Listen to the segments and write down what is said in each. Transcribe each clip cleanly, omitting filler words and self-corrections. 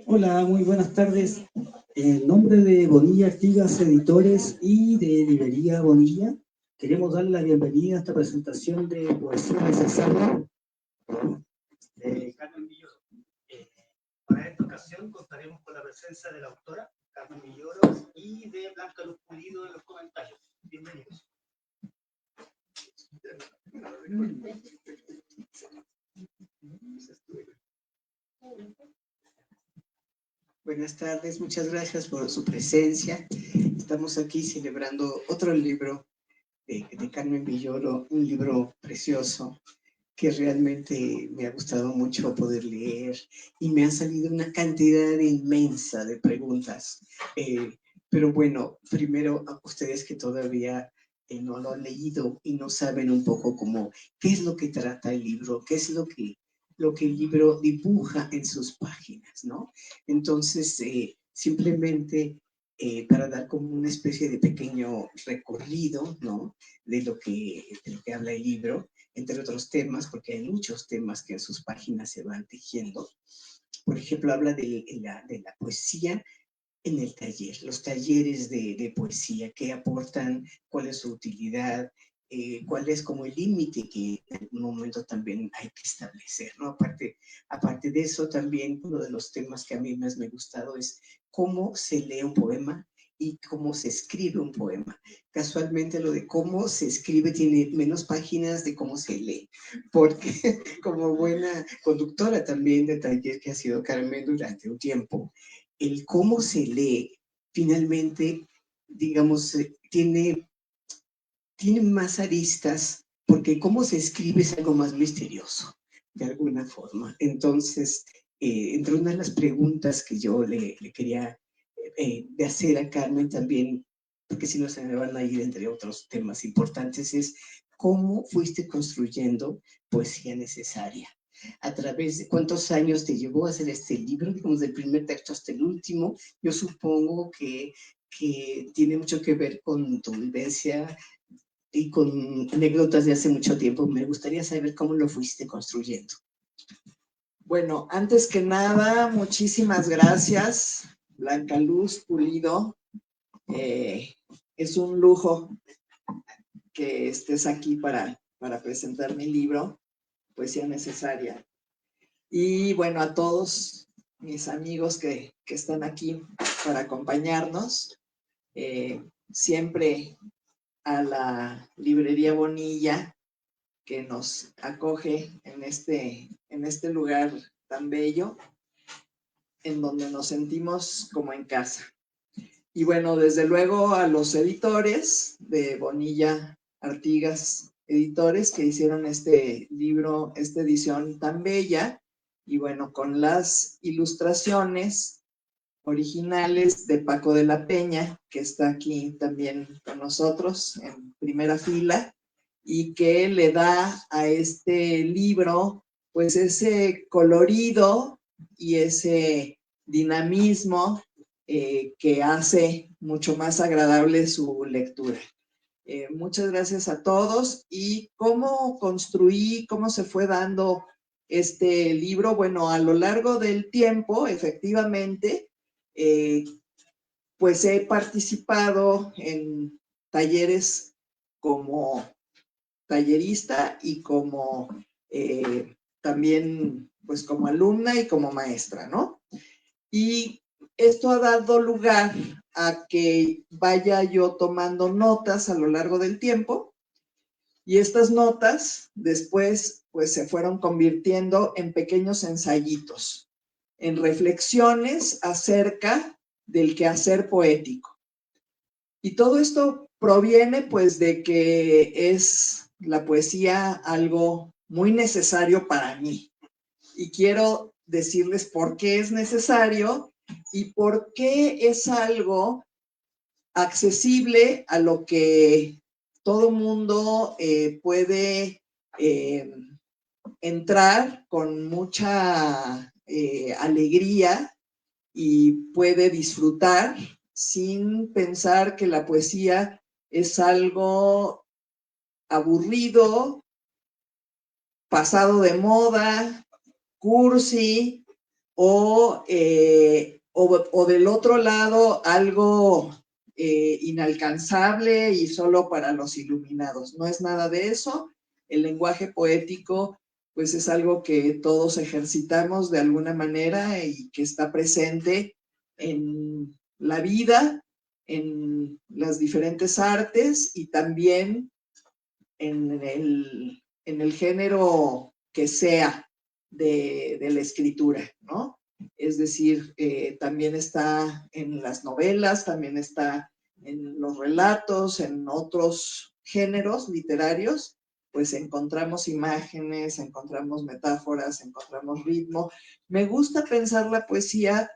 Hola, muy buenas tardes. En nombre de Bonilla Artigas Editores y de Librería Bonilla, queremos darle la bienvenida a esta presentación de Poesía Necesaria de Carmen Villoro. Para esta ocasión contaremos con la presencia de la autora Carmen Villoro y de Blanca Luz Pulido en los comentarios. Bienvenidos. Buenas tardes, muchas gracias por su presencia. Estamos aquí celebrando otro libro de Carmen Villoro, un libro precioso que realmente me ha gustado mucho poder leer y me ha salido una cantidad inmensa de preguntas. Pero bueno, primero a ustedes que todavía no lo han leído y no saben un poco cómo, qué es lo que trata el libro, qué es lo que el libro dibuja en sus páginas, ¿no? Entonces, simplemente para dar como una especie de pequeño recorrido, ¿no? de lo que habla el libro, entre otros temas, porque hay muchos temas que en sus páginas se van tejiendo. Por ejemplo, habla de la poesía en el taller, los talleres de poesía, qué aportan, cuál es su utilidad, cuál es como el límite que en algún momento también hay que establecer, ¿no? Aparte de eso, también uno de los temas que a mí más me ha gustado es cómo se lee un poema y cómo se escribe un poema. Casualmente lo de cómo se escribe tiene menos páginas de cómo se lee, porque como buena conductora también de taller que ha sido Carmen durante un tiempo, el cómo se lee finalmente, digamos, tiene más aristas, porque cómo se escribe es algo más misterioso, de alguna forma. Entonces, entre una de las preguntas que yo le quería de hacer a Carmen también, porque si no se me van a ir entre otros temas importantes, es cómo fuiste construyendo poesía necesaria. A través de cuántos años te llevó a hacer este libro, digamos, del primer texto hasta el último. Yo supongo que tiene mucho que ver con tu vivencia y con anécdotas de hace mucho tiempo. Me gustaría saber cómo lo fuiste construyendo. Bueno, antes que nada, muchísimas gracias, Blanca Luz Pulido. Es un lujo que estés aquí para presentar mi libro, Poesía Necesaria. Y bueno, a todos mis amigos que están aquí para acompañarnos, siempre a la Librería Bonilla, que nos acoge en este lugar tan bello, en donde nos sentimos como en casa. Y bueno, desde luego a los editores de Bonilla Artigas Editores, que hicieron este libro, esta edición tan bella, y bueno, con las ilustraciones originales de Paco de la Peña, que está aquí también con nosotros en primera fila, y que le da a este libro pues ese colorido y ese dinamismo que hace mucho más agradable su lectura. Muchas gracias a todos. ¿Y cómo construí, cómo se fue dando este libro? Bueno, a lo largo del tiempo, efectivamente, pues he participado en talleres como tallerista y como también pues como alumna y como maestra, ¿no? Y esto ha dado lugar a que vaya yo tomando notas a lo largo del tiempo, y estas notas después pues se fueron convirtiendo en pequeños ensayitos, en reflexiones acerca del quehacer poético. Y todo esto proviene pues de que es la poesía algo muy necesario para mí. Y quiero decirles por qué es necesario y por qué es algo accesible a lo que todo mundo puede entrar con mucha alegría y puede disfrutar sin pensar que la poesía es algo aburrido pasado de moda, cursi, o del otro lado algo inalcanzable y solo para los iluminados. No es nada de eso. El lenguaje poético pues es algo que todos ejercitamos de alguna manera y que está presente en la vida, en las diferentes artes y también en el género que sea de la escritura, ¿no? Es decir, también está en las novelas, también está en los relatos, en otros géneros literarios, pues encontramos imágenes, encontramos metáforas, encontramos ritmo. Me gusta pensar la poesía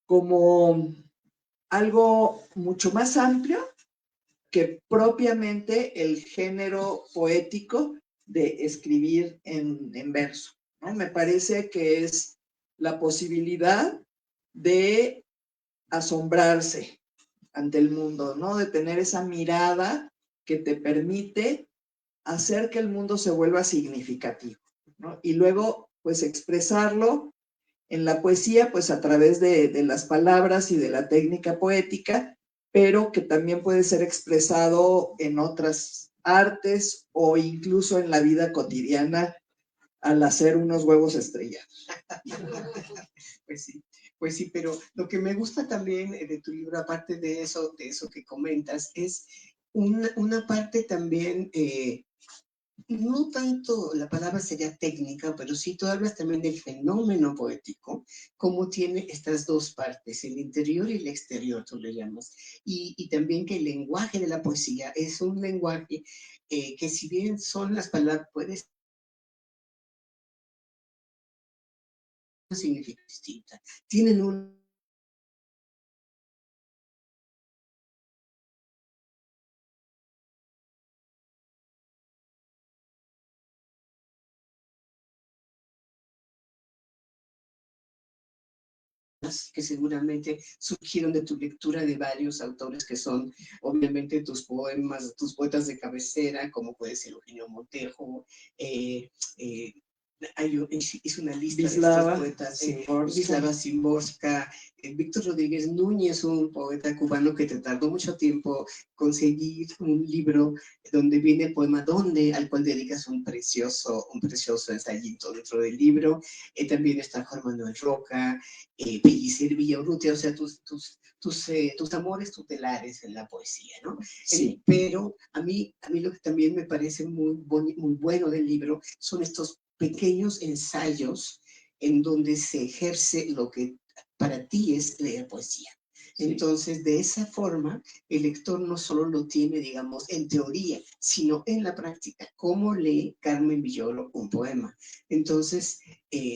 como algo mucho más amplio que propiamente el género poético de escribir en verso, ¿no? Me parece que es la posibilidad de asombrarse ante el mundo, ¿no? De tener esa mirada que te permite hacer que el mundo se vuelva significativo, ¿no? Y luego, pues, expresarlo en la poesía, pues, a través de las palabras y de la técnica poética, pero que también puede ser expresado en otras artes o incluso en la vida cotidiana al hacer unos huevos estrellados. Pues sí, pero lo que me gusta también de tu libro, aparte de eso que comentas, es una parte también, no tanto la palabra sería técnica, pero sí tú hablas también del fenómeno poético, como tiene estas dos partes, el interior y el exterior, tú le llamas. Y también que el lenguaje de la poesía es un lenguaje que si bien son las palabras, puedes significar distinta. Tienen un que seguramente surgieron de tu lectura de varios autores que son obviamente tus poemas, tus poetas de cabecera, como puede ser Eugenio Montejo, hizo una lista Wisława de estos poetas, Szymborska. Wisława Szymborska, Víctor Rodríguez Núñez, un poeta cubano que te tardó mucho tiempo conseguir un libro donde viene el poema Donde, al cual dedicas un precioso ensayito dentro del libro. También está Juan Manuel Roca, Pellicer Villaurrutia, o sea, tus amores tutelares en la poesía, ¿no? Sí. Pero a mí lo que también me parece muy bueno del libro son estos pequeños ensayos en donde se ejerce lo que para ti es leer poesía. Sí. Entonces, de esa forma, el lector no solo lo tiene, digamos, en teoría, sino en la práctica. ¿Cómo lee Carmen Villoro un poema? Entonces,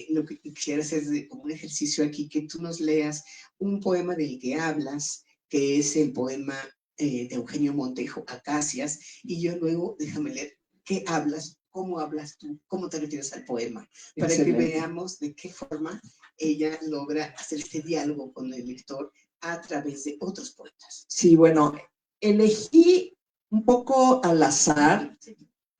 lo que quisiera hacer es como un ejercicio aquí, que tú nos leas un poema del que hablas, que es el poema de Eugenio Montejo, Acacias, y yo luego, déjame leer, ¿qué hablas? ¿Cómo hablas tú? ¿Cómo te refieres al poema? Para Excelente. que veamos de qué forma ella logra hacer este diálogo con el lector a través de otros poetas. Sí, bueno, elegí un poco al azar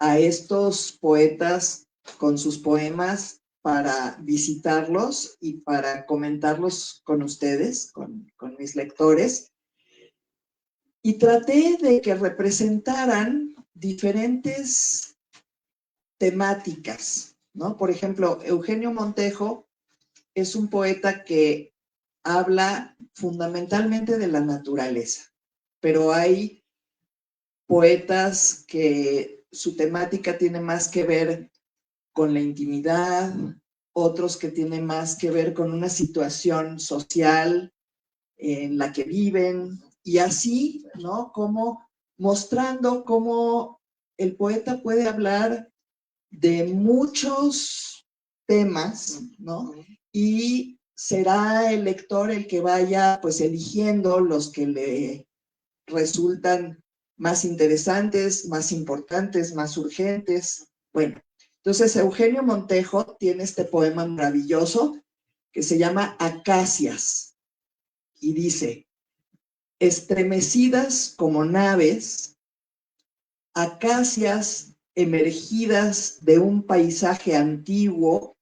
a estos poetas con sus poemas para visitarlos y para comentarlos con ustedes, con mis lectores. Y traté de que representaran diferentes temáticas, ¿no? Por ejemplo, Eugenio Montejo es un poeta que habla fundamentalmente de la naturaleza, pero hay poetas que su temática tiene más que ver con la intimidad, otros que tienen más que ver con una situación social en la que viven, y así, ¿no? Como mostrando cómo el poeta puede hablar de muchos temas, ¿no? Y será el lector el que vaya, pues, eligiendo los que le resultan más interesantes, más importantes, más urgentes. Bueno, entonces Eugenio Montejo tiene este poema maravilloso que se llama Acacias y dice: estremecidas como naves, acacias emergidas de un paisaje antiguo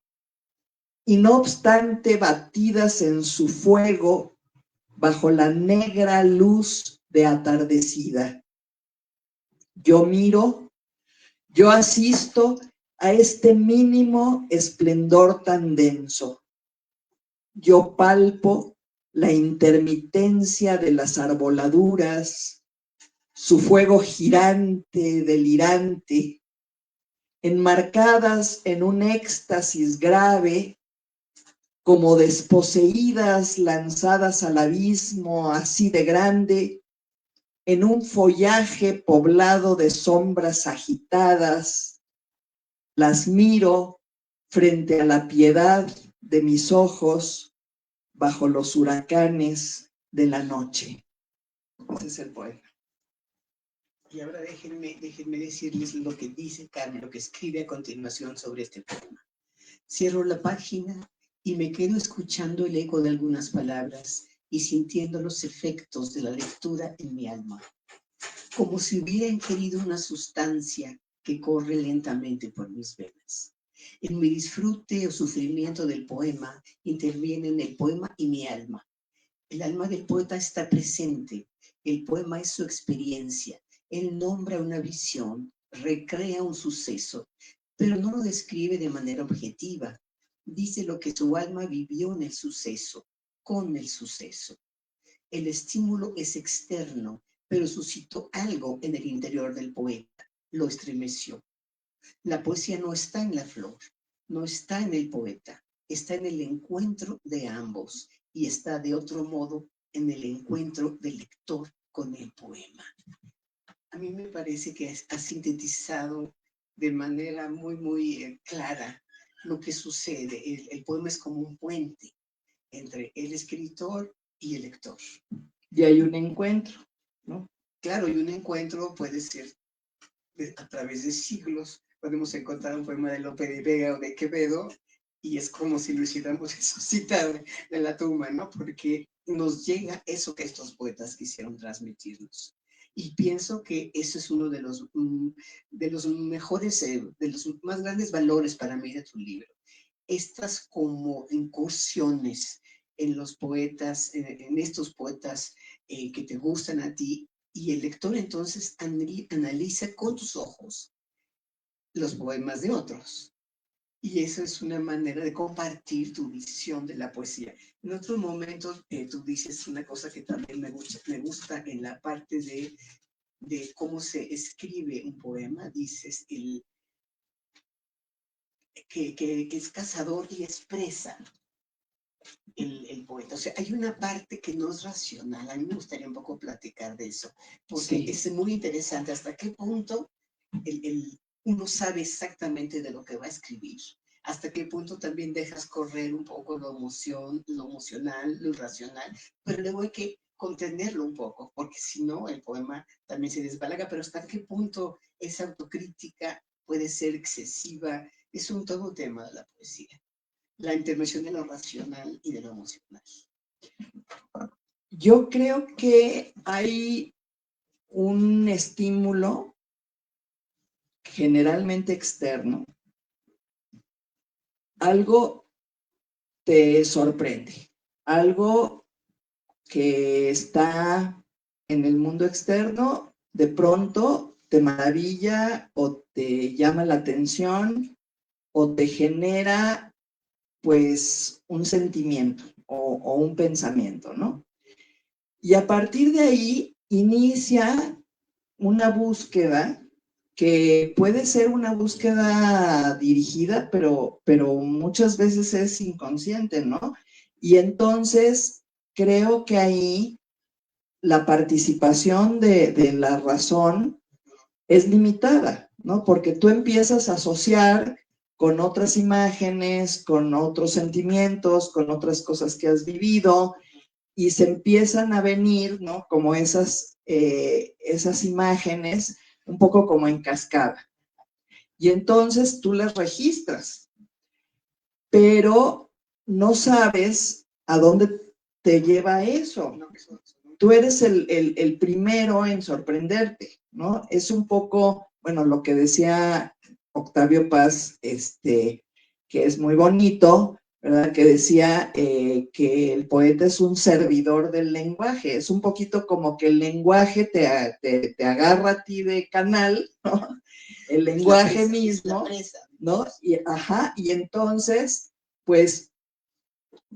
y no obstante batidas en su fuego bajo la negra luz de atardecida. Yo miro, yo asisto a este mínimo esplendor tan denso. Yo palpo la intermitencia de las arboladuras, su fuego girante, delirante, enmarcadas en un éxtasis grave, como desposeídas lanzadas al abismo así de grande, en un follaje poblado de sombras agitadas. Las miro frente a la piedad de mis ojos bajo los huracanes de la noche. Ese es el poema. Y ahora déjenme decirles lo que dice Carmen, lo que escribe a continuación sobre este poema. Cierro la página y me quedo escuchando el eco de algunas palabras y sintiendo los efectos de la lectura en mi alma, como si hubiera ingerido una sustancia que corre lentamente por mis venas. En mi disfrute o sufrimiento del poema intervienen el poema y mi alma. El alma del poeta está presente, el poema es su experiencia. Él nombra una visión, recrea un suceso, pero no lo describe de manera objetiva. Dice lo que su alma vivió en el suceso, con el suceso. El estímulo es externo, pero suscitó algo en el interior del poeta, lo estremeció. La poesía no está en la flor, no está en el poeta, está en el encuentro de ambos y está de otro modo en el encuentro del lector con el poema. A mí me parece que ha sintetizado de manera muy clara lo que sucede. El poema es como un puente entre el escritor y el lector. Y hay un encuentro, ¿no? Claro, y un encuentro puede ser a través de siglos. Podemos encontrar un poema de Lope de Vega o de Quevedo y es como si lo hiciéramos resucitar de la tumba, ¿no? Porque nos llega eso que estos poetas quisieron transmitirnos. Y pienso que eso es uno de los mejores, de los más grandes valores para mí de tu libro. Estas como incursiones en los poetas, en estos poetas que te gustan a ti, y el lector entonces analiza con tus ojos los poemas de otros. Y eso es una manera de compartir tu visión de la poesía. En otros momentos tú dices una cosa que también me gusta en la parte de cómo se escribe un poema. Dices que es cazador y expresa el poeta. O sea, hay una parte que no es racional. A mí me gustaría un poco platicar de eso, porque Sí. es muy interesante hasta qué punto uno sabe exactamente de lo que va a escribir. Hasta qué punto también dejas correr un poco lo emocional, lo irracional, pero luego hay que contenerlo un poco, porque si no, el poema también se desbalaga, pero hasta qué punto esa autocrítica puede ser excesiva. Es todo un tema de la poesía. La intervención de lo racional y de lo emocional. Yo creo que hay un estímulo generalmente externo. Algo te sorprende, algo que está en el mundo externo, de pronto te maravilla o te llama la atención o te genera pues un sentimiento o un pensamiento, ¿no? Y a partir de ahí inicia una búsqueda que puede ser una búsqueda dirigida, pero muchas veces es inconsciente, ¿no? Y entonces creo que ahí la participación de la razón es limitada, ¿no? Porque tú empiezas a asociar con otras imágenes, con otros sentimientos, con otras cosas que has vivido, y se empiezan a venir, ¿no? Como esas imágenes, un poco como en cascada. Y entonces tú las registras, pero no sabes a dónde te lleva eso. Tú eres el primero en sorprenderte, ¿no? Es un poco bueno, lo que decía Octavio Paz, que es muy bonito, ¿verdad? Que decía que el poeta es un servidor del lenguaje. Es un poquito como que el lenguaje te agarra a ti de canal, ¿no? El lenguaje mismo, ¿no? Y entonces, pues,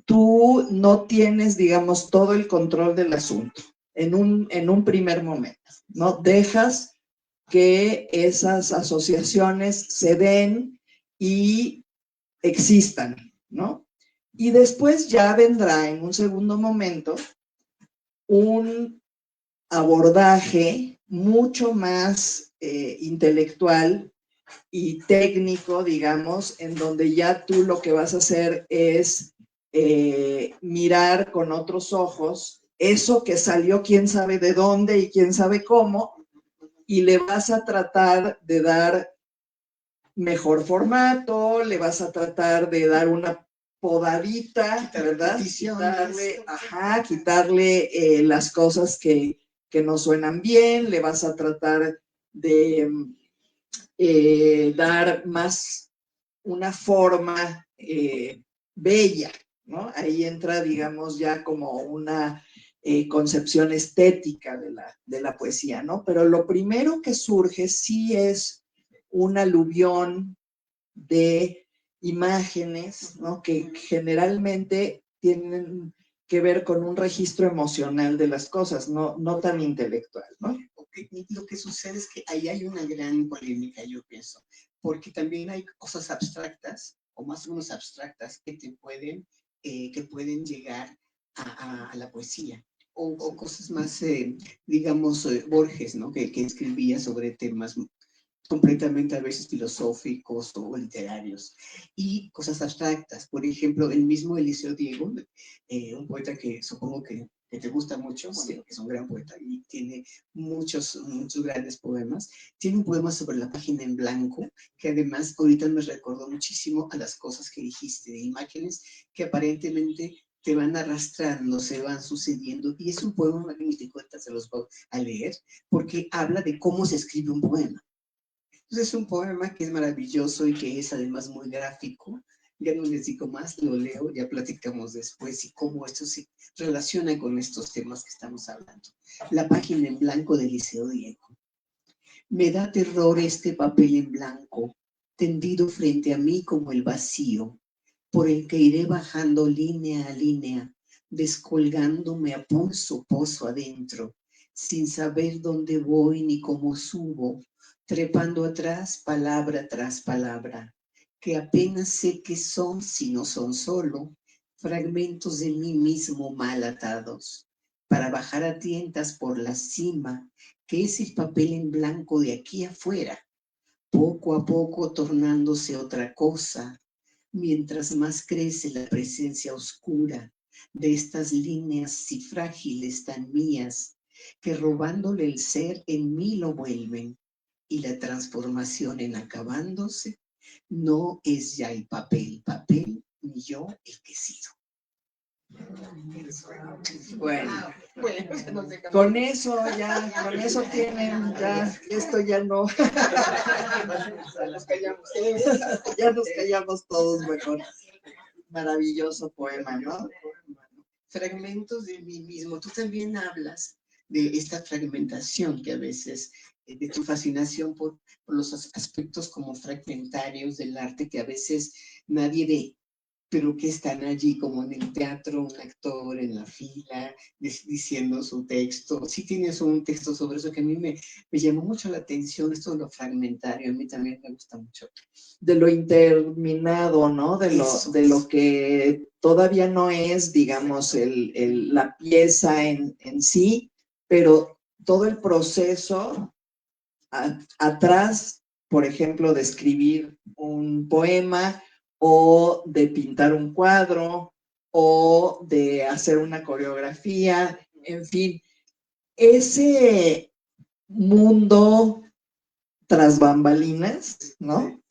tú no tienes, digamos, todo el control del asunto en un primer momento, ¿no? Dejas que esas asociaciones se den y existan, ¿no? Y después ya vendrá en un segundo momento un abordaje mucho más intelectual y técnico, digamos, en donde ya tú lo que vas a hacer es mirar con otros ojos eso que salió quién sabe de dónde y quién sabe cómo, y le vas a tratar de dar mejor formato, le vas a tratar de dar una podadita, ¿verdad? Quitarle las cosas que no suenan bien, le vas a tratar de dar más una forma bella, ¿no? Ahí entra, digamos, ya como una concepción estética de la poesía, ¿no? Pero lo primero que surge sí es un aluvión de imágenes, ¿no? Que generalmente tienen que ver con un registro emocional de las cosas, no tan intelectual, ¿no? Okay. Lo que sucede es que ahí hay una gran polémica, yo pienso, porque también hay cosas abstractas, o más o menos abstractas, que pueden llegar a la poesía. O cosas más, digamos, Borges, ¿no? Que escribía sobre temas completamente a veces filosóficos o literarios, y cosas abstractas. Por ejemplo, el mismo Eliseo Diego, un poeta que supongo que te gusta mucho, bueno, es un gran poeta y tiene muchos grandes poemas. Tiene un poema sobre la página en blanco, que además ahorita me recordó muchísimo a las cosas que dijiste, de imágenes que aparentemente te van arrastrando, se van sucediendo, y es un poema magnífico, ahorita se los voy a leer, porque habla de cómo se escribe un poema. Entonces es un poema que es maravilloso y que es además muy gráfico. Ya no les digo más, lo leo, ya platicamos después y cómo esto se relaciona con estos temas que estamos hablando. La página en blanco de Eliseo Diego. Me da terror este papel en blanco, tendido frente a mí como el vacío, por el que iré bajando línea a línea, descolgándome a pulso pozo adentro, sin saber dónde voy ni cómo subo, trepando atrás palabra tras palabra, que apenas sé qué son si no son solo fragmentos de mí mismo mal atados, para bajar a tientas por la cima, que es el papel en blanco de aquí afuera, poco a poco tornándose otra cosa, mientras más crece la presencia oscura de estas líneas si frágiles tan mías, que robándole el ser en mí lo vuelven, y la transformación en acabándose no es ya el papel, ni yo el que he sido. Bueno, con eso tienen, ya, esto ya no. Ya nos callamos todos mejor. Maravilloso poema, ¿no? Fragmentos de mí mismo. Tú también hablas de esta fragmentación que a veces, de tu fascinación por los aspectos como fragmentarios del arte que a veces nadie ve, pero que están allí como en el teatro, un actor en la fila diciendo su texto. Sí tienes un texto sobre eso que a mí me llamó mucho la atención, esto de lo fragmentario, a mí también me gusta mucho. De lo interminado, ¿no? De lo que todavía no es, digamos, la pieza en sí, pero todo el proceso atrás, por ejemplo, de escribir un poema o de pintar un cuadro o de hacer una coreografía, en fin, ese mundo tras bambalinas, ¿no?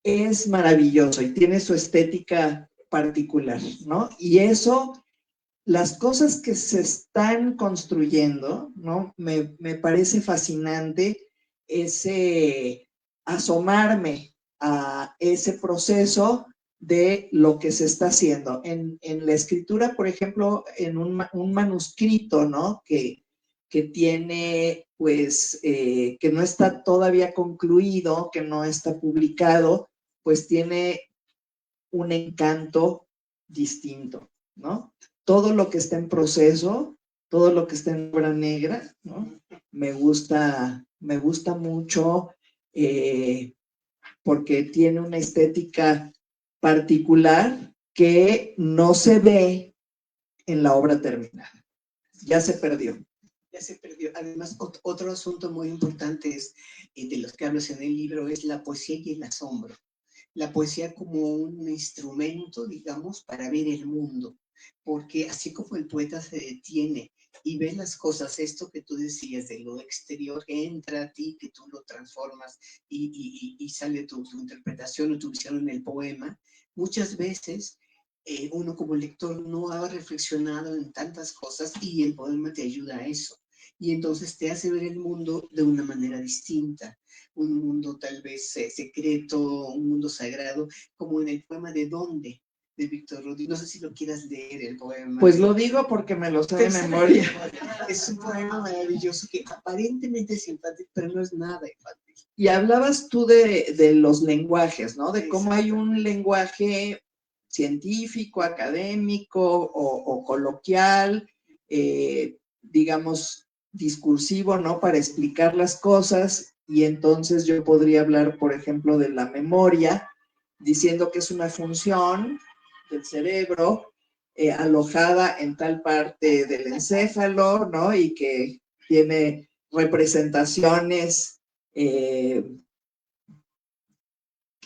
Es maravilloso y tiene su estética particular, ¿no? Y eso, las cosas que se están construyendo, ¿no? Me parece fascinante asomarme a ese proceso de lo que se está haciendo. En la escritura, por ejemplo, en un manuscrito, ¿no? Que tiene, pues, que no está todavía concluido, que no está publicado, pues tiene un encanto distinto, ¿no? Todo lo que está en proceso, todo lo que está en obra negra, ¿no? Me gusta mucho porque tiene una estética particular que no se ve en la obra terminada. Ya se perdió. Ya se perdió. Además, otro asunto muy importante es, de los que hablas en el libro, es la poesía y el asombro. La poesía como un instrumento, digamos, para ver el mundo. Porque así como el poeta se detiene y ve las cosas, esto que tú decías de lo exterior, entra a ti, que tú lo transformas y sale tu interpretación o tu visión en el poema, muchas veces uno como lector no ha reflexionado en tantas cosas y el poema te ayuda a eso. Y entonces te hace ver el mundo de una manera distinta, un mundo tal vez secreto, un mundo sagrado, como en el poema ¿De dónde? De Víctor Rodríguez. No sé si lo quieras leer, el poema. Pues lo digo porque me lo sé de memoria. Es un poema maravilloso que aparentemente es infantil, pero no es nada infantil. Y hablabas tú de los lenguajes, ¿no? De cómo hay un lenguaje científico, académico o coloquial, digamos, discursivo, ¿no? Para explicar las cosas. Y entonces yo podría hablar, por ejemplo, de la memoria, diciendo que es una función del cerebro alojada en tal parte del encéfalo, ¿no? Y que tiene representaciones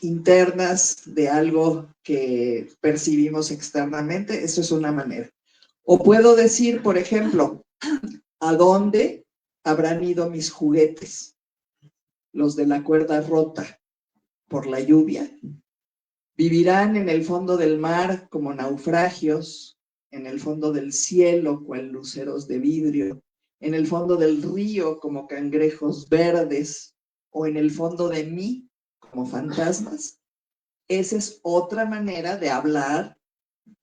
internas de algo que percibimos externamente. Eso es una manera. O puedo decir, por ejemplo, ¿a dónde habrán ido mis juguetes? Los de la cuerda rota por la lluvia. Vivirán en el fondo del mar como naufragios, en el fondo del cielo cual luceros de vidrio, en el fondo del río como cangrejos verdes, o en el fondo de mí como fantasmas. Esa es otra manera de hablar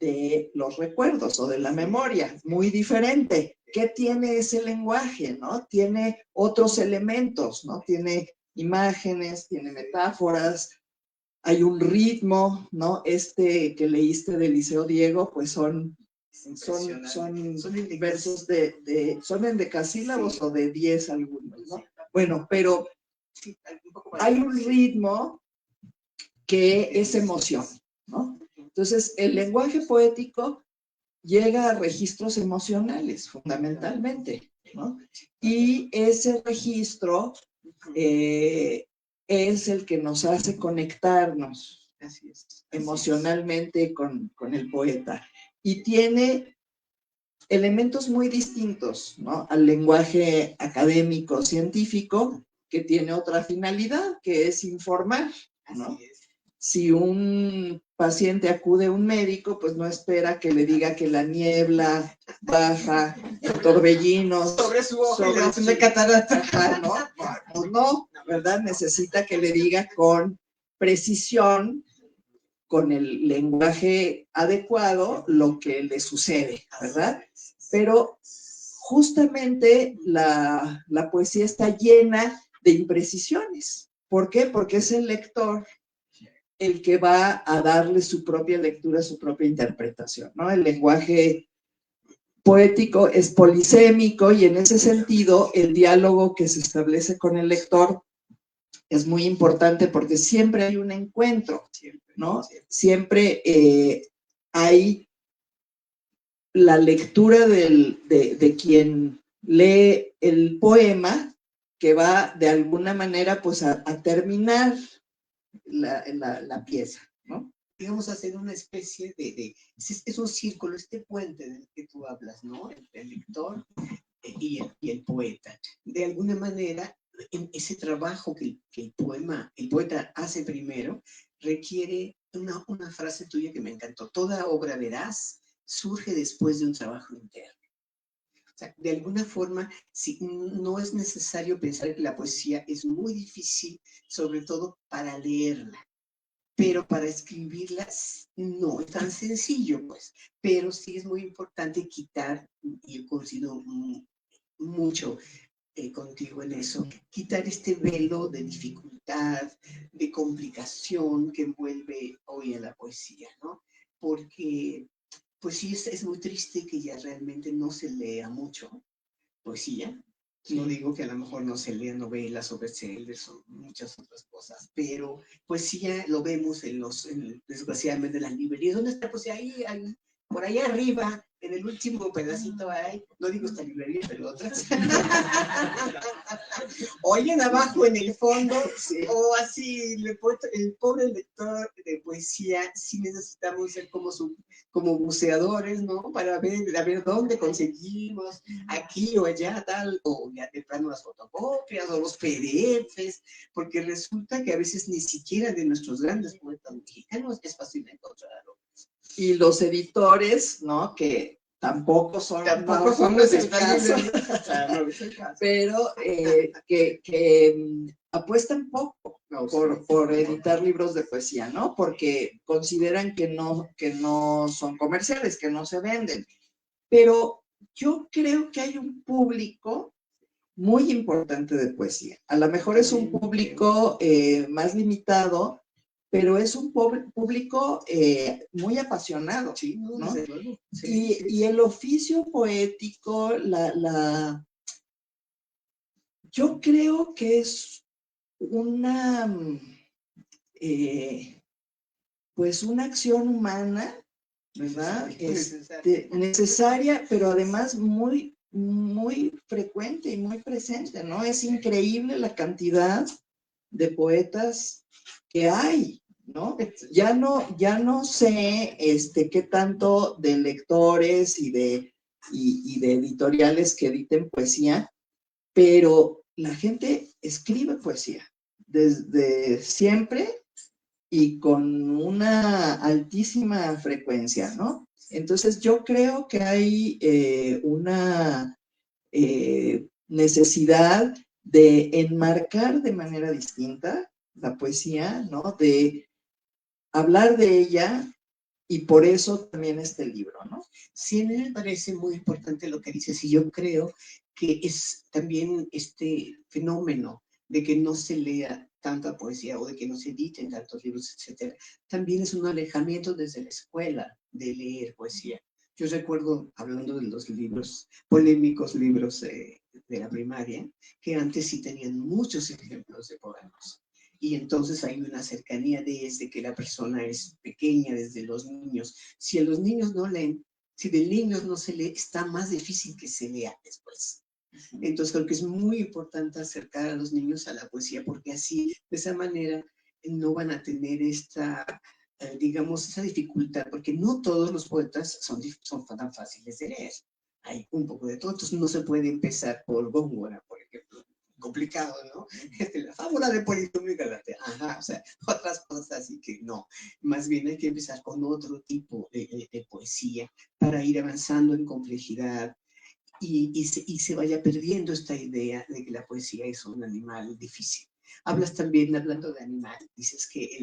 de los recuerdos o de la memoria, muy diferente. ¿Qué tiene ese lenguaje, no? Tiene otros elementos, ¿no? Tiene imágenes, tiene metáforas, hay un ritmo, ¿no? Que leíste de Liceo Diego, pues son versos son endecasílabos, sí, o de 10 algunos, ¿no? Bueno, pero hay un ritmo que es emoción, ¿no? Entonces, el lenguaje poético llega a registros emocionales, fundamentalmente, ¿no? Y ese registro es el que nos hace conectarnos emocionalmente con el poeta. Y tiene elementos muy distintos, ¿no? Al lenguaje académico, científico, que tiene otra finalidad, que es informar, ¿no? Si un paciente acude a un médico, pues no espera que le diga que la niebla baja en torbellinos sobre su ojo y le hace una catarata. No, ¿verdad? Necesita que le diga con precisión, con el lenguaje adecuado, lo que le sucede, ¿verdad? Pero justamente la poesía está llena de imprecisiones. ¿Por qué? Porque es el lector el que va a darle su propia lectura, su propia interpretación, ¿no? El lenguaje poético es polisémico y en ese sentido el diálogo que se establece con el lector es muy importante porque siempre hay un encuentro, ¿no? Siempre hay la lectura de quien lee el poema que va de alguna manera pues a terminar la pieza, ¿no? Digamos, hacer una especie es un círculo, este puente del que tú hablas, ¿no? El lector y el poeta. De alguna manera, en ese trabajo que el poeta hace primero, requiere una frase tuya que me encantó. Toda obra veraz surge después de un trabajo interno. sea, de alguna forma, sí, no es necesario pensar que la poesía es muy difícil, sobre todo para leerla, pero para escribirlas no es tan sencillo, pues. Pero sí es muy importante quitar, y yo coincido mucho contigo en eso, quitar este velo de dificultad, de complicación que envuelve hoy a la poesía, ¿no? Porque, pues sí, es muy triste que ya realmente no se lea mucho poesía. No digo que a lo mejor no se lean novelas o bestsellers o muchas otras cosas, pero poesía lo vemos desgraciadamente en las librerías. ¿Dónde está poesía? Ahí, por allá arriba, en el último pedacito hay, no digo esta librería, pero otras. Oyen abajo en el fondo, sí. O así, el pobre lector de poesía, sí necesitamos ser como buceadores, ¿no? Para ver, a ver dónde conseguimos, aquí o allá, tal, o ya de plano las fotocopias o los PDFs, porque resulta que a veces ni siquiera de nuestros grandes poetas mexicanos es fácil encontrarlo. Y los editores, ¿no? Que tampoco son los el caso, pero que apuestan poco por editar libros de poesía, ¿no? Porque consideran que no son comerciales, que no se venden. Pero yo creo que hay un público muy importante de poesía. A lo mejor es un público más limitado, pero es un público muy apasionado, sí, ¿no? Sí, y el oficio poético, yo creo que es una, pues una acción humana, ¿verdad? Necesaria, pero además muy, muy frecuente y muy presente, ¿no? Es increíble la cantidad de poetas que hay, ¿no? Ya no sé qué tanto de lectores y de editoriales que editen poesía, pero la gente escribe poesía desde siempre y con una altísima frecuencia, ¿no? Entonces yo creo que hay una necesidad de enmarcar de manera distinta la poesía, ¿no? De hablar de ella, y por eso también este libro, ¿no? Sí, a mí me parece muy importante lo que dices, y yo creo que es también este fenómeno de que no se lea tanta poesía o de que no se editen tantos libros, etcétera, también es un alejamiento desde la escuela de leer poesía. Yo recuerdo, hablando de los libros, polémicos libros de la primaria, que antes sí tenían muchos ejemplos de poemas. Y entonces hay una cercanía desde que la persona es pequeña, desde los niños. Si a los niños no leen, si de niños no se lee, está más difícil que se lea después. Entonces creo que es muy importante acercar a los niños a la poesía, porque así, de esa manera, no van a tener digamos, esa dificultad, porque no todos los poetas son tan fáciles de leer. Hay un poco de todo, entonces no se puede empezar por Góngora, por ejemplo. Complicado, ¿no? La fábula de Polifemo y Galatea, ajá, o sea, otras cosas así que no. Más bien hay que empezar con otro tipo de poesía para ir avanzando en complejidad y se vaya perdiendo esta idea de que la poesía es un animal difícil. Hablas también, hablando de animal, dices que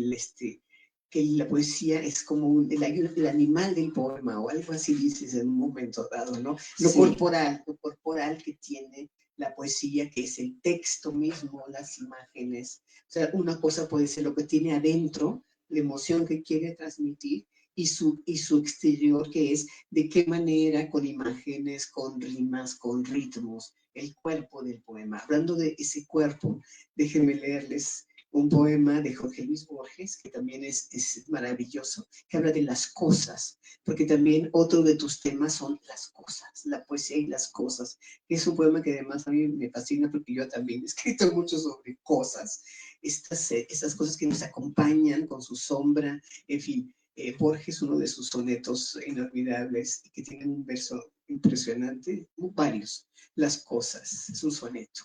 que la poesía es como el animal del poema o algo así dices en un momento dado, ¿no? Lo corporal que tiene la poesía, que es el texto mismo, las imágenes. O sea, una cosa puede ser lo que tiene adentro, la emoción que quiere transmitir, y su exterior, que es de qué manera, con imágenes, con rimas, con ritmos, el cuerpo del poema. Hablando de ese cuerpo, déjenme leerles un poema de Jorge Luis Borges, que también es maravilloso, que habla de las cosas, porque también otro de tus temas son las cosas, la poesía y las cosas. Es un poema que además a mí me fascina porque yo también he escrito mucho sobre cosas, estas cosas que nos acompañan con su sombra, en fin. Borges, uno de sus sonetos inolvidables, que tienen un verso impresionante, varios, las cosas, es un soneto.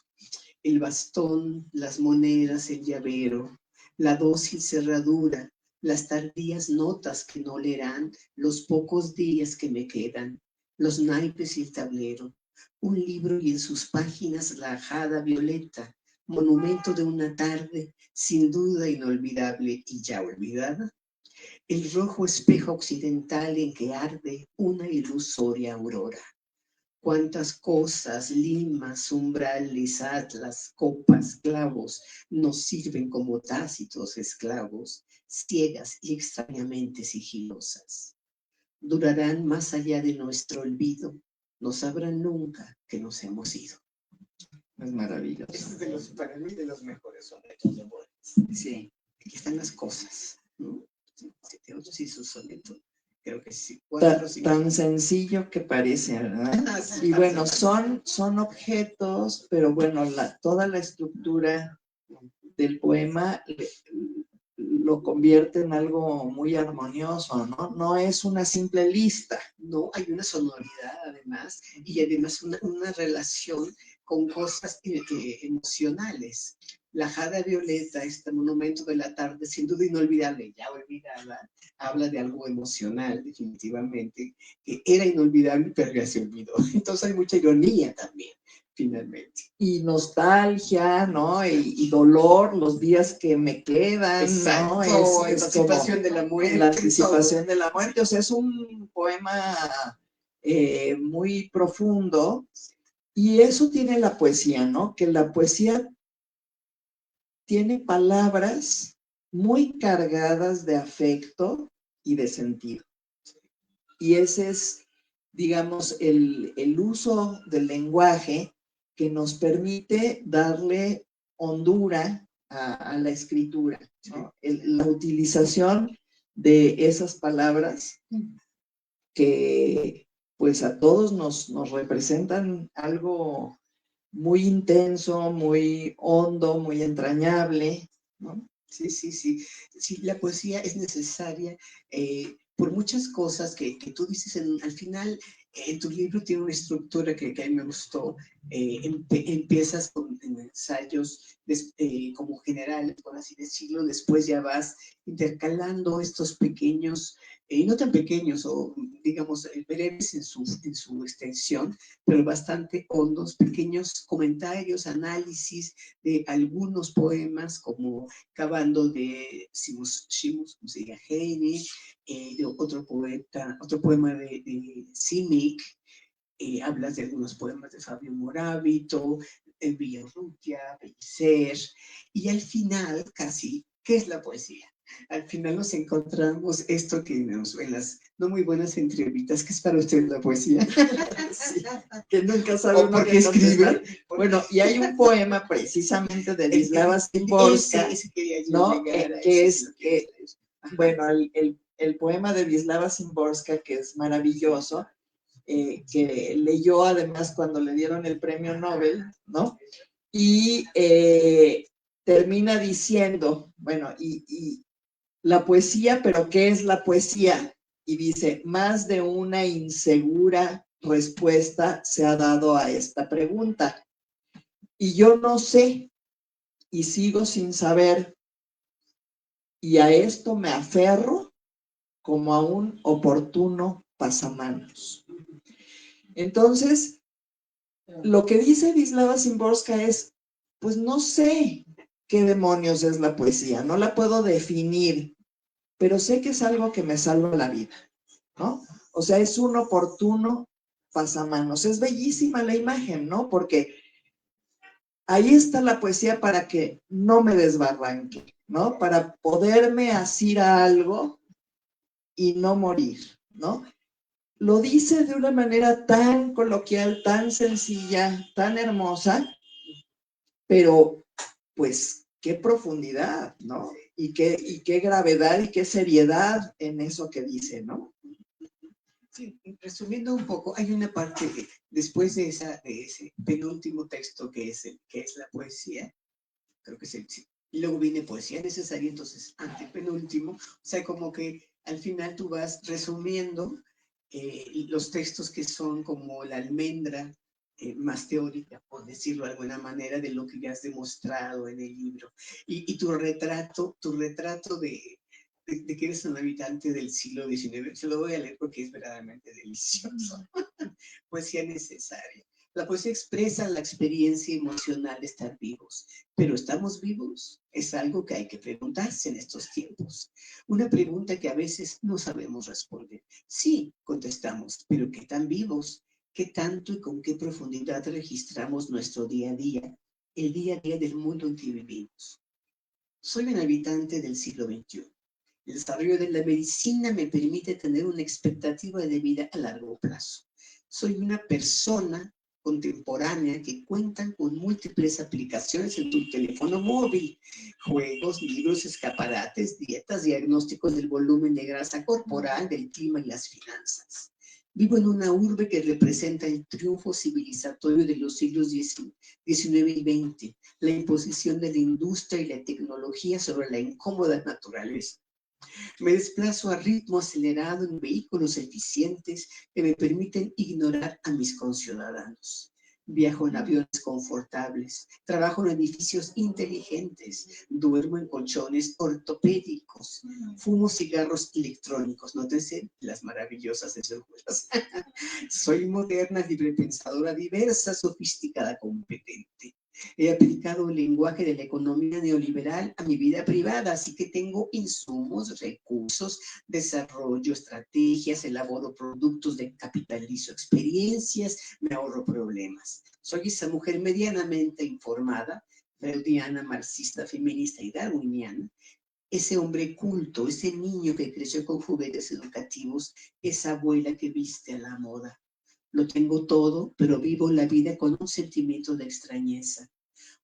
El bastón, las monedas, el llavero, la dócil cerradura, las tardías notas que no leerán, los pocos días que me quedan, los naipes y el tablero, un libro y en sus páginas la ajada violeta, monumento de una tarde sin duda inolvidable y ya olvidada. El rojo espejo occidental en que arde una ilusoria aurora. Cuántas cosas, limas, umbrales, atlas, copas, clavos, nos sirven como tácitos esclavos, ciegas y extrañamente sigilosas. Durarán más allá de nuestro olvido, no sabrán nunca que nos hemos ido. Es maravilloso. Este es de los, para mí, de los mejores sonetos de Borges. Sí. Aquí están las cosas, ¿no? 7-8 y su soneto. Creo que sí. Tan sencillo que parece, ¿verdad? Sí, Y bueno, son objetos, pero bueno, toda la estructura del poema lo convierte en algo muy armonioso, ¿no? No es una simple lista. No, hay una sonoridad además, y además una relación con cosas emocionales. La jada violeta, este monumento de la tarde, sin duda inolvidable, ya olvidada, habla de algo emocional, definitivamente, que era inolvidable, pero ya se olvidó. Entonces hay mucha ironía también, finalmente. Y nostalgia, ¿no? Y dolor, los días que me quedan, Exacto, ¿no? la anticipación de la muerte. La anticipación de la muerte, o sea, es un poema muy profundo. Y eso tiene la poesía, ¿no? Que la poesía tiene palabras muy cargadas de afecto y de sentido. Y ese es, digamos, el uso del lenguaje que nos permite darle hondura a la escritura, ¿no? La utilización de esas palabras que pues a todos nos representan algo muy intenso, muy hondo, muy entrañable, ¿no? Sí, sí, sí. Sí, la poesía es necesaria por muchas cosas que tú dices al final. Tu libro tiene una estructura que a mí me gustó. Empiezas con ensayos como generales, por así decirlo, después ya vas intercalando estos pequeños, no tan pequeños, o digamos, breves en su extensión, pero bastante hondos, pequeños comentarios, análisis de algunos poemas, como Acabando de Shimus, como se diga, Heine, de otro poema de Simic, hablas de algunos poemas de Fabio Moravito, Villarrutia, Pellicer, y al final, casi, ¿qué es la poesía? Al final nos encontramos esto que nos en las no muy buenas entrevistas, ¿qué es para usted la poesía? Sí, que nunca sabe ¿O por qué escribe? Bueno, y hay un poema precisamente de Wisława Szymborska, ¿no? Que es, bueno, el poema de Wisława Szymborska, que es maravilloso, que leyó además cuando le dieron el premio Nobel, ¿no? Y termina diciendo, bueno, y la poesía, pero ¿qué es la poesía? Y dice, más de una insegura respuesta se ha dado a esta pregunta. Y yo no sé, y sigo sin saber, y a esto me aferro como a un oportuno pasamanos. Entonces, lo que dice Wisława Szymborska es, pues no sé qué demonios es la poesía, no la puedo definir, pero sé que es algo que me salva la vida, ¿no? O sea, es un oportuno pasamanos. Es bellísima la imagen, ¿no? Porque ahí está la poesía para que no me desbarranque, ¿no? Para poderme asir a algo y no morir, ¿no? Lo dice de una manera tan coloquial, tan sencilla, tan hermosa, pero pues qué profundidad, ¿no? Y qué gravedad y qué seriedad en eso que dice, ¿no? Sí, resumiendo un poco, hay una parte después de ese penúltimo texto que es la poesía, creo que es sí. Y luego viene poesía necesaria, entonces antepenúltimo, o sea, como que al final tú vas resumiendo los textos que son como la almendra más teórica, por decirlo de alguna manera, de lo que ya has demostrado en el libro. Y tu retrato de que eres un habitante del siglo XIX, se lo voy a leer porque es verdaderamente delicioso. Poesía necesaria. La poesía expresa la experiencia emocional de estar vivos. ¿Pero estamos vivos? Es algo que hay que preguntarse en estos tiempos. Una pregunta que a veces no sabemos responder. Sí, contestamos, pero ¿qué tan vivos? ¿Qué tanto y con qué profundidad registramos nuestro día a día, el día a día del mundo en que vivimos? Soy un habitante del siglo XXI. El desarrollo de la medicina me permite tener una expectativa de vida a largo plazo. Soy una persona contemporánea que cuentan con múltiples aplicaciones en tu teléfono móvil, juegos, libros, escaparates, dietas, diagnósticos del volumen de grasa corporal, del clima y las finanzas. Vivo en una urbe que representa el triunfo civilizatorio de los siglos XIX y XX, la imposición de la industria y la tecnología sobre la incómoda naturaleza. Me desplazo a ritmo acelerado en vehículos eficientes que me permiten ignorar a mis conciudadanos. Viajo en aviones confortables, trabajo en edificios inteligentes, duermo en colchones ortopédicos, fumo cigarros electrónicos, nótese las maravillosas espejuelas. Soy moderna, librepensadora, diversa, sofisticada, competente. He aplicado el lenguaje de la economía neoliberal a mi vida privada, así que tengo insumos, recursos, desarrollo, estrategias, elaboro productos, capitalizo experiencias, me ahorro problemas. Soy esa mujer medianamente informada, freudiana, marxista, feminista y darwiniana, ese hombre culto, ese niño que creció con juguetes educativos, esa abuela que viste a la moda. Lo tengo todo, pero vivo la vida con un sentimiento de extrañeza.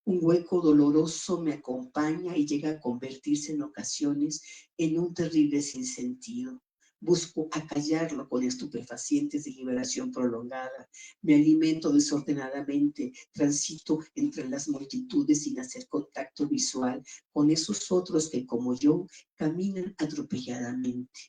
Un hueco doloroso me acompaña y llega a convertirse en ocasiones en un terrible sinsentido. Busco acallarlo con estupefacientes de liberación prolongada. Me alimento desordenadamente, transito entre las multitudes sin hacer contacto visual con esos otros que, como yo, caminan atropelladamente.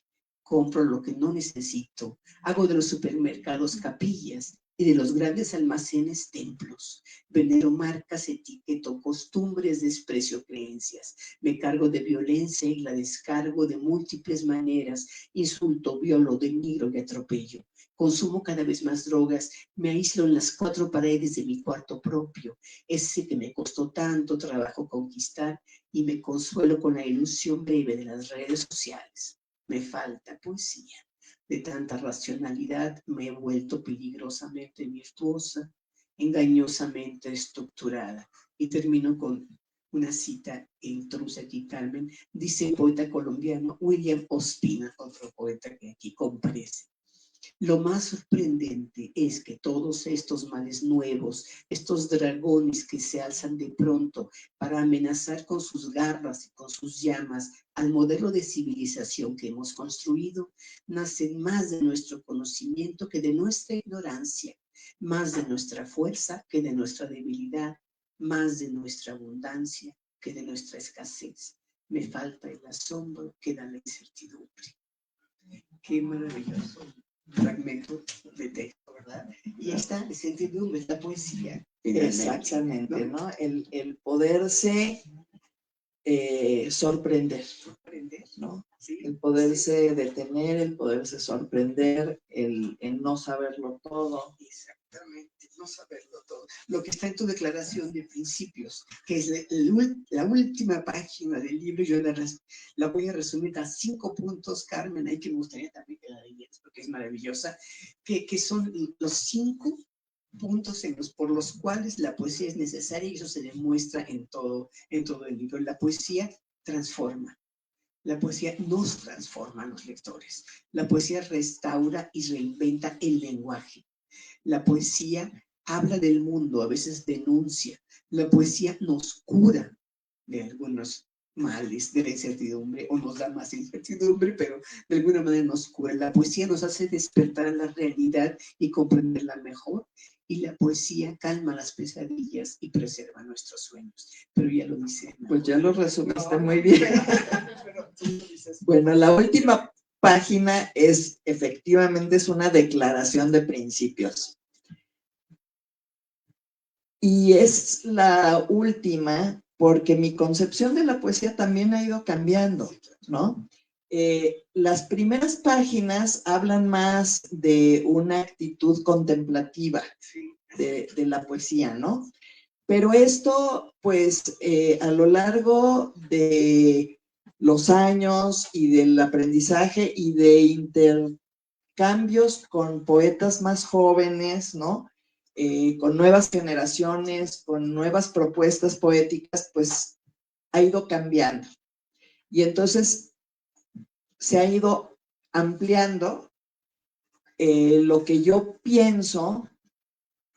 Compro lo que no necesito. Hago de los supermercados capillas y de los grandes almacenes templos. Venero marcas, etiqueto costumbres, desprecio creencias. Me cargo de violencia y la descargo de múltiples maneras. Insulto, violo, denigro y atropello. Consumo cada vez más drogas. Me aíslo en las 4 paredes de mi cuarto propio, ese que me costó tanto trabajo conquistar, y me consuelo con la ilusión breve de las redes sociales. Me falta poesía. De tanta racionalidad me he vuelto peligrosamente virtuosa, engañosamente estructurada. Y termino con una cita intrusa aquí, Carmen. Dice el poeta colombiano William Ospina, otro poeta que aquí comparece. Lo más sorprendente es que todos estos males nuevos, estos dragones que se alzan de pronto para amenazar con sus garras y con sus llamas al modelo de civilización que hemos construido, nacen más de nuestro conocimiento que de nuestra ignorancia, más de nuestra fuerza que de nuestra debilidad, más de nuestra abundancia que de nuestra escasez. Me falta el asombro que da la incertidumbre. Qué maravilloso fragmento de texto, ¿verdad? Y esta incertidumbre, esta poesía. Exactamente, ¿no? El poderse sorprender, ¿no? Sí, el poderse detener, el poderse sorprender, el no saberlo todo. Exactamente, no saberlo todo. Lo que está en tu declaración de principios, que es la última página del libro, yo la voy a resumir a 5 puntos, Carmen, ahí que me gustaría también que la leyeras, porque es maravillosa, que son los 5 puntos por los cuales la poesía es necesaria, y eso se demuestra en todo el libro. La poesía transforma. La poesía nos transforma a los lectores. La poesía restaura y reinventa el lenguaje. La poesía habla del mundo, a veces denuncia. La poesía nos cura de algunos males, de la incertidumbre, o nos da más incertidumbre, pero de alguna manera nos cura. La poesía nos hace despertar a la realidad y comprenderla mejor. Y la poesía calma las pesadillas y preserva nuestros sueños. Pero ya lo dice. Pues ya lo resumiste muy bien. Bueno, la última página efectivamente es una declaración de principios. Y es la última porque mi concepción de la poesía también ha ido cambiando, ¿no? Las primeras páginas hablan más de una actitud contemplativa, de la poesía, ¿no? Pero esto, pues, a lo largo de los años y del aprendizaje y de intercambios con poetas más jóvenes, ¿no? Con nuevas generaciones, con nuevas propuestas poéticas, pues ha ido cambiando. Y entonces se ha ido ampliando lo que yo pienso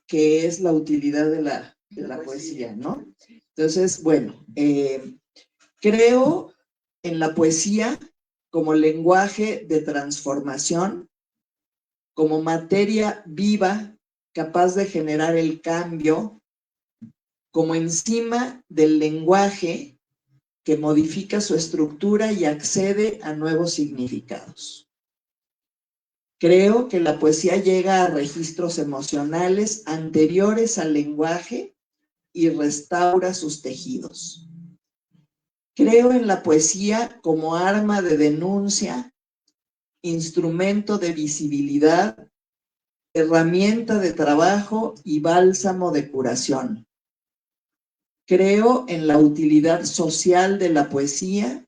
que es la utilidad de la poesía, ¿no? Entonces, bueno, creo en la poesía como lenguaje de transformación, como materia viva capaz de generar el cambio, como enzima del lenguaje que modifica su estructura y accede a nuevos significados. Creo que la poesía llega a registros emocionales anteriores al lenguaje y restaura sus tejidos. Creo en la poesía como arma de denuncia, instrumento de visibilidad, herramienta de trabajo y bálsamo de curación. Creo en la utilidad social de la poesía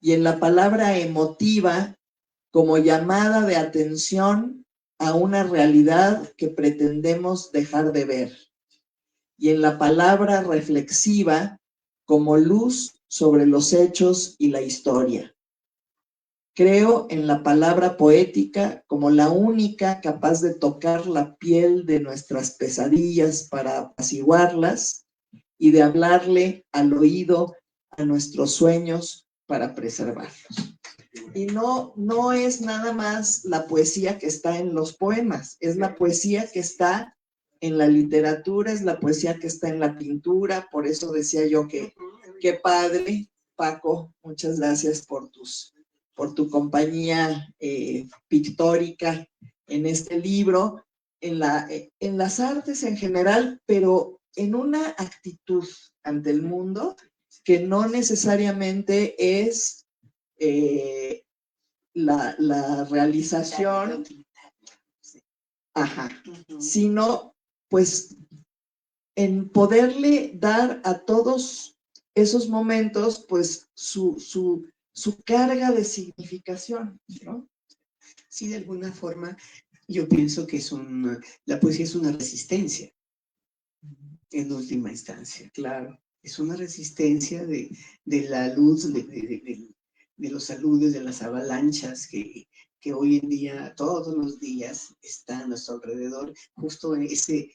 y en la palabra emotiva como llamada de atención a una realidad que pretendemos dejar de ver, y en la palabra reflexiva como luz sobre los hechos y la historia. Creo en la palabra poética como la única capaz de tocar la piel de nuestras pesadillas para apaciguarlas y de hablarle al oído a nuestros sueños para preservarlos. Y no es nada más la poesía que está en los poemas, es la poesía que está en la literatura, es la poesía que está en la pintura. Por eso decía yo que qué padre, Paco, muchas gracias por tu compañía pictórica en este libro, en las artes en general, pero en una actitud ante el mundo que no necesariamente es la realización, sino pues en poderle dar a todos esos momentos pues su carga de significación, ¿no? Sí, de alguna forma yo pienso que la poesía es una resistencia en última instancia. Claro. Es una resistencia de la luz, de los aludes, de las avalanchas que hoy en día, todos los días, están a nuestro alrededor, justo en ese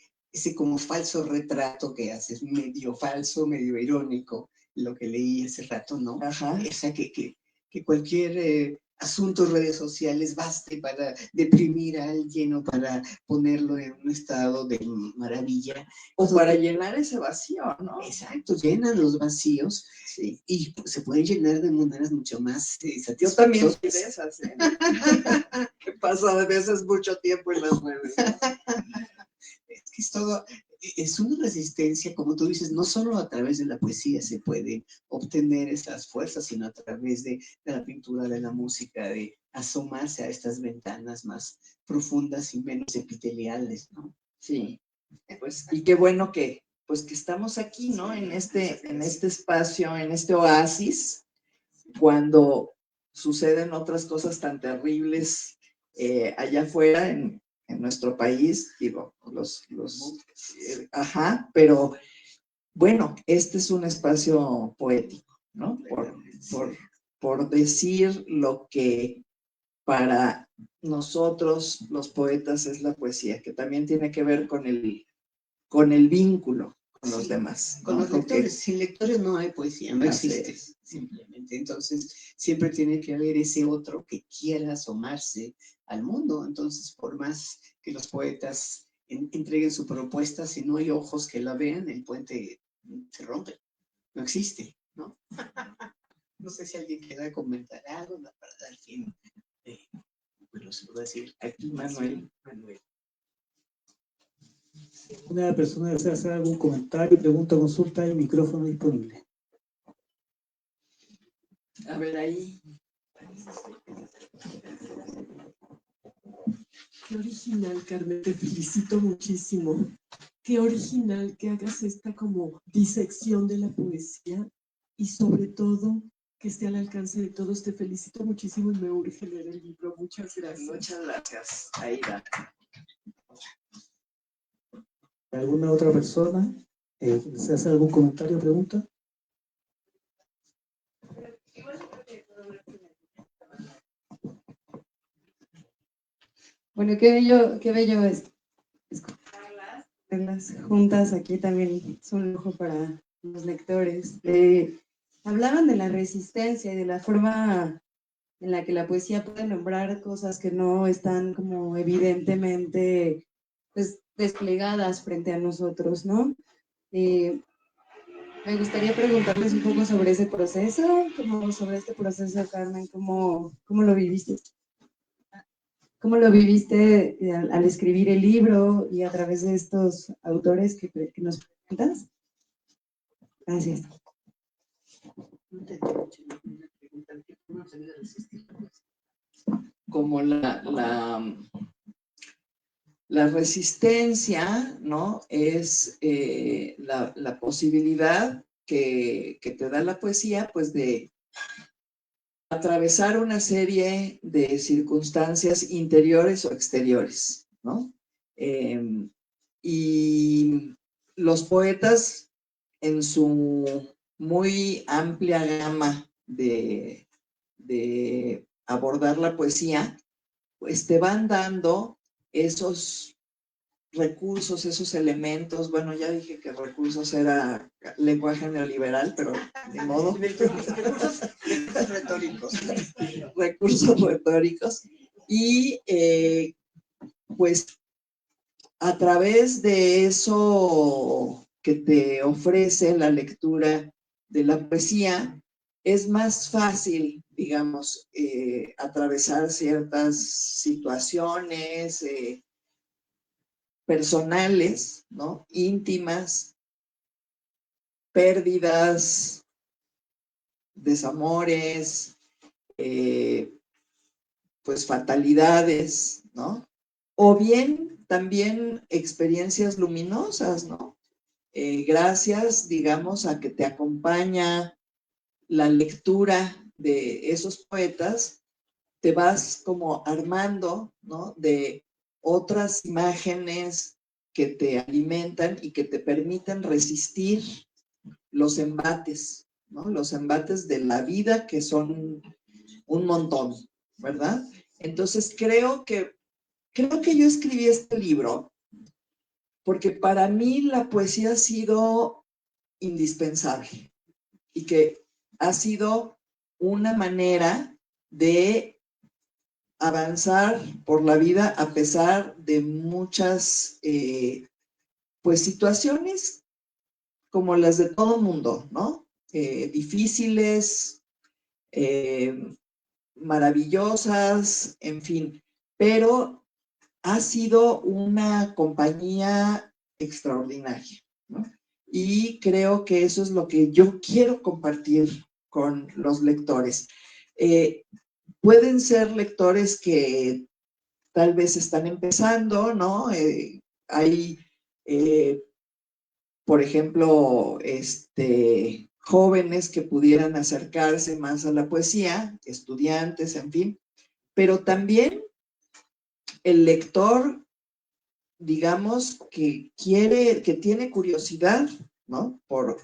como falso retrato que haces, medio falso, medio irónico, lo que leí hace rato, ¿no? Ajá. O sea, que cualquier asunto en redes sociales baste para deprimir a alguien o para ponerlo en un estado de maravilla. O para llenar ese vacío, ¿no? Exacto, llenan los vacíos, sí, y se pueden llenar de maneras mucho más satisfactorias. Yo también soy de esas, ¿eh? Que paso a veces mucho tiempo en las redes. Es que es una resistencia, como tú dices, no solo a través de la poesía se puede obtener esas fuerzas, sino a través de la pintura, de la música, de asomarse a estas ventanas más profundas y menos epiteliales, ¿no? Sí, pues, y qué bueno que estamos aquí, ¿no? En este espacio, en este oasis, cuando suceden otras cosas tan terribles allá afuera en nuestro país, digo, pero bueno, este es un espacio poético, ¿no? Por decir lo que para nosotros los poetas es la poesía, que también tiene que ver con el vínculo con los demás, ¿no? Con los lectores. Sin lectores no hay poesía, no existe, simplemente. Entonces, siempre tiene que haber ese otro que quiera asomarse al mundo. Entonces, por más que los poetas entreguen su propuesta, si no hay ojos que la vean, el puente se rompe. No existe, ¿no? No sé si alguien quiera comentar algo para dar fin. Bueno, se puede decir aquí, Manuel. Una persona desea hacer algún comentario, pregunta, consulta, hay micrófono disponible. A ver ahí. Qué original, Carmen, te felicito muchísimo. qué original que hagas esta como disección de la poesía y sobre todo que esté al alcance de todos. Te felicito muchísimo y me urge leer el libro. Muchas gracias. Muchas gracias, Aida. ¿Alguna otra persona se hace algún comentario o pregunta? Bueno, qué bello es escucharlas juntas aquí también es un lujo para los lectores. Hablaban de la resistencia y de la forma en la que la poesía puede nombrar cosas que no están como evidentemente pues, desplegadas frente a nosotros, ¿no? Me gustaría preguntarles un poco sobre ese proceso, como sobre este proceso, Carmen, ¿cómo lo viviste? ¿Cómo lo viviste al escribir el libro y a través de estos autores que nos presentas? Gracias. Como la resistencia, ¿no? Es la posibilidad que te da la poesía, pues de atravesar una serie de circunstancias interiores o exteriores, ¿no? Y los poetas, en su muy amplia gama de abordar la poesía, pues te van dando esos recursos, esos elementos. Bueno, ya dije que recursos era lenguaje neoliberal, pero de modo. Recursos retóricos. Recursos retóricos. Y pues a través de eso que te ofrece la lectura de la poesía, es más fácil, digamos, atravesar ciertas situaciones personales, ¿no? Íntimas, pérdidas, desamores, pues fatalidades, ¿no? O bien también experiencias luminosas, ¿no? Gracias, digamos, a que te acompaña la lectura de esos poetas, te vas como armando, ¿no? De otras imágenes que te alimentan y que te permiten resistir los embates, ¿no? Los embates de la vida, que son un montón, ¿verdad? Entonces creo que yo escribí este libro porque para mí la poesía ha sido indispensable y que ha sido una manera de avanzar por la vida a pesar de muchas pues situaciones como las de todo mundo, ¿no? Difíciles, maravillosas, en fin, pero ha sido una compañía extraordinaria, ¿no? Y creo que eso es lo que yo quiero compartir con los lectores. Pueden ser lectores que tal vez están empezando, ¿no? Hay, por ejemplo, jóvenes que pudieran acercarse más a la poesía, estudiantes, en fin, pero también el lector, digamos, que tiene curiosidad, ¿no? Por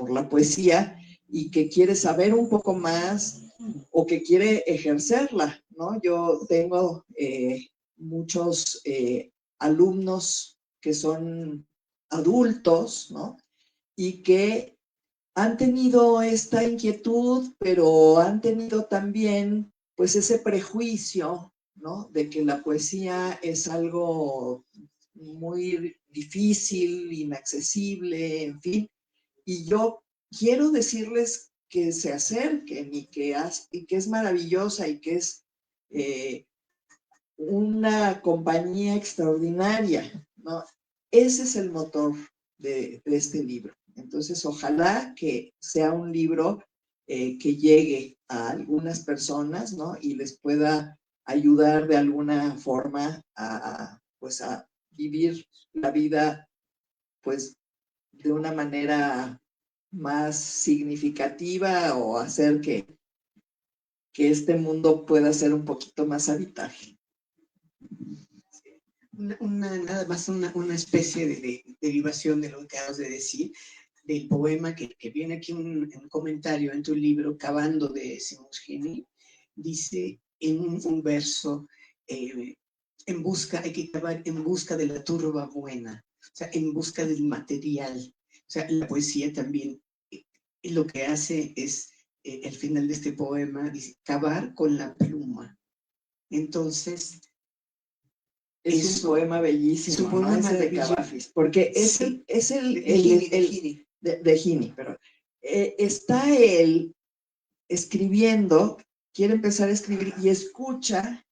la poesía y que quiere saber un poco más o que quiere ejercerla, ¿no? Yo tengo muchos alumnos que son adultos, ¿no? Y que han tenido esta inquietud, pero han tenido también, pues, ese prejuicio, ¿no? De que la poesía es algo muy difícil, inaccesible, en fin. Y yo quiero decirles que se acerquen y que es maravillosa y que es una compañía extraordinaria, ¿no? Ese es el motor de este libro. Entonces, ojalá que sea un libro que llegue a algunas personas, ¿no? Y les pueda ayudar de alguna forma pues a vivir la vida pues, de una manera más significativa o hacer que este mundo pueda ser un poquito más habitable. Nada más una especie de derivación de lo que acabas de decir, del poema que viene aquí un comentario en tu libro, Cavando, de Simonsgeni, dice en un verso, hay que cavar en busca de la turba buena, o sea, en busca del material. O sea, la poesía también lo que hace es, el final de este poema, dice, cavar con la pluma. Entonces, es un poema bellísimo, es un poema ¿no? Ese de maravilloso. Cavafis, porque Sí, de Gini, perdón. Está él escribiendo, quiere empezar a escribir y escucha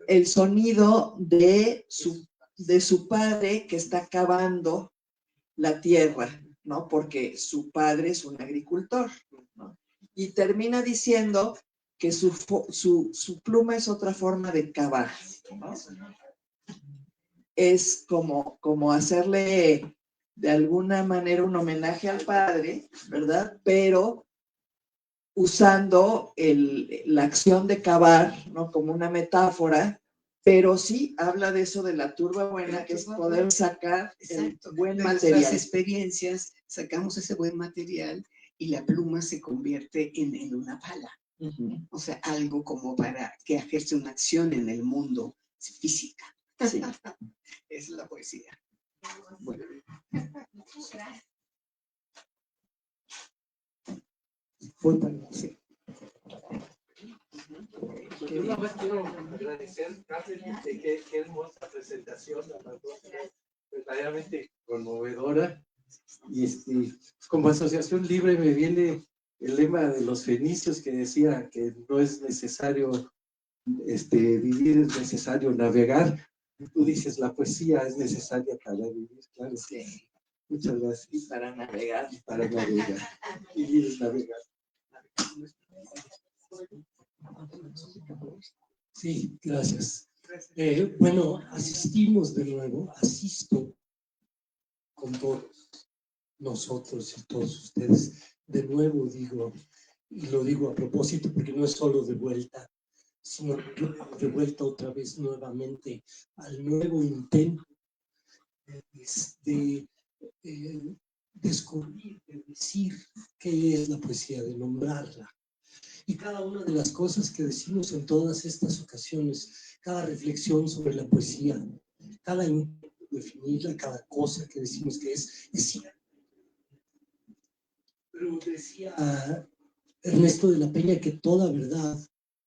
el sonido de su padre que está cavando la tierra, ¿no? Porque su padre es un agricultor, ¿no? Y termina diciendo que su pluma es otra forma de cavar, ¿no? Es como hacerle de alguna manera un homenaje al padre, ¿verdad? Pero usando la acción de cavar, ¿no? Como una metáfora, pero sí habla de eso de la turba buena, que es poder sacar el buen de material. nuestras experiencias, sacamos ese buen material y la pluma se convierte en una pala. Uh-huh. O sea, algo como para que ejerce una acción en el mundo física. Sí. Es la poesía. Bueno. Sí. Yo una vez quiero agradecer, Catherine, qué hermosa presentación, verdaderamente conmovedora. Y como asociación libre me viene el lema de los fenicios que decía que no es necesario vivir, es necesario navegar. Tú dices, la poesía es necesaria para vivir, claro. Sí. Muchas gracias. Y para navegar. Para navegar. Vivir es navegar. Sí, gracias. Bueno, asistimos de nuevo, asisto con todos nosotros y todos ustedes. De nuevo digo, y lo digo a propósito porque no es solo de vuelta, sino de vuelta otra vez nuevamente al nuevo intento de descubrir, de decir qué es la poesía, de nombrarla. Y cada una de las cosas que decimos en todas estas ocasiones, cada reflexión sobre la poesía, cada intento de definirla, cada cosa que decimos que es cierto. Pero decía Ernesto de la Peña que toda verdad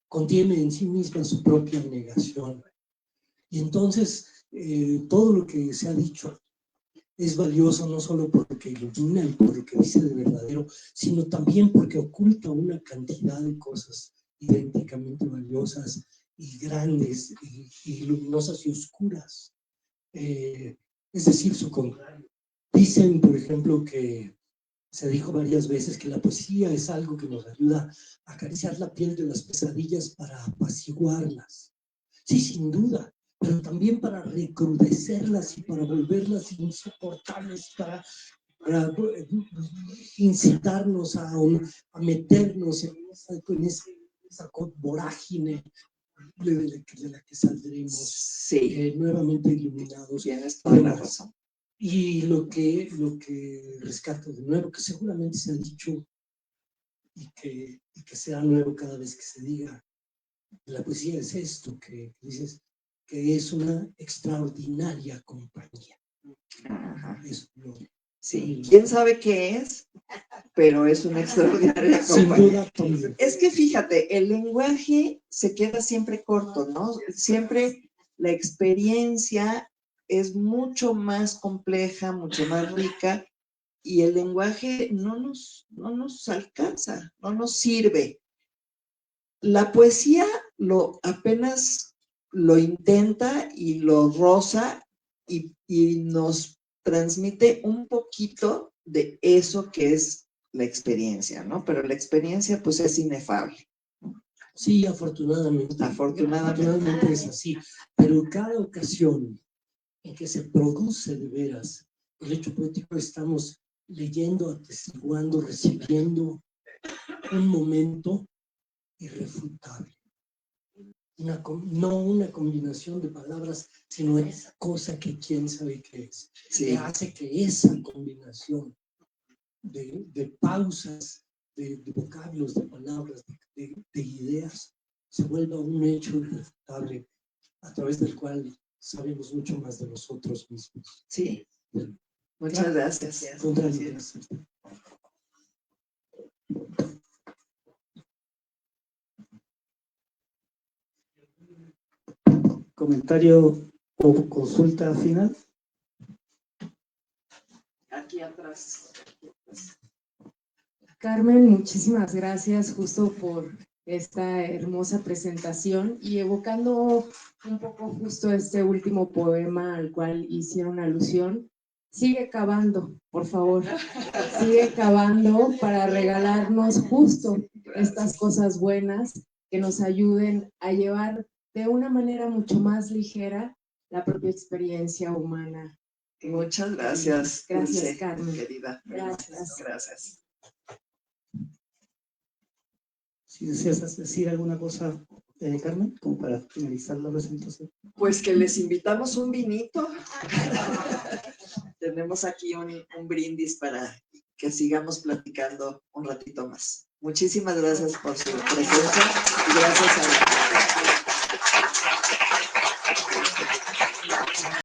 contiene en sí misma su propia negación. Y entonces todo lo que se ha dicho es valioso no solo porque ilumina y por lo que dice de verdadero, sino también porque oculta una cantidad de cosas idénticamente valiosas y grandes y luminosas y oscuras. Es decir, su contrario. Dicen, por ejemplo, que se dijo varias veces que la poesía es algo que nos ayuda a acariciar la piel de las pesadillas para apaciguarlas. Sí, sin duda, pero también para recrudecerlas y para volverlas insoportables, para incitarnos a meternos en esa vorágine de la que saldremos Sí. Nuevamente iluminados. Tienes toda la razón. Y lo que rescato de nuevo, que seguramente se ha dicho y que será nuevo cada vez que se diga, la poesía es esto, que dices que es una extraordinaria compañía. Ajá. Eso no, sí, quién sabe qué es, pero es una extraordinaria compañía. Sin duda también. Es que fíjate, el lenguaje se queda siempre corto, ¿no? Siempre la experiencia es mucho más compleja, mucho más rica, y el lenguaje no nos alcanza, no nos sirve. La poesía apenas lo intenta y lo roza y nos transmite un poquito de eso que es la experiencia, ¿no? Pero la experiencia pues es inefable. Sí, afortunadamente. Afortunadamente es así. Pero cada ocasión en que se produce de veras el hecho poético estamos leyendo, atestiguando, recibiendo un momento irrefutable. No una combinación de palabras, sino esa cosa que quién sabe qué es. Sí. Que hace que esa combinación de pausas, de vocablos, de palabras, de ideas, se vuelva un hecho irrefutable a través del cual sabemos mucho más de nosotros mismos. Sí. Muchas gracias. Contrario, gracias. ¿Comentario o consulta final? Aquí atrás. Carmen, muchísimas gracias justo por esta hermosa presentación y evocando un poco justo este último poema al cual hicieron alusión. Sigue cavando, por favor, sigue cavando para regalarnos justo estas cosas buenas que nos ayuden a llevar de una manera mucho más ligera la propia experiencia humana. Muchas gracias. Gracias, Dulce, Carmen. querida. Gracias. Gracias. Si deseas decir alguna cosa, Carmen, como para finalizar la presentación. Pues que les invitamos un vinito. Tenemos aquí un brindis para que sigamos platicando un ratito más. Muchísimas gracias por su presencia y gracias a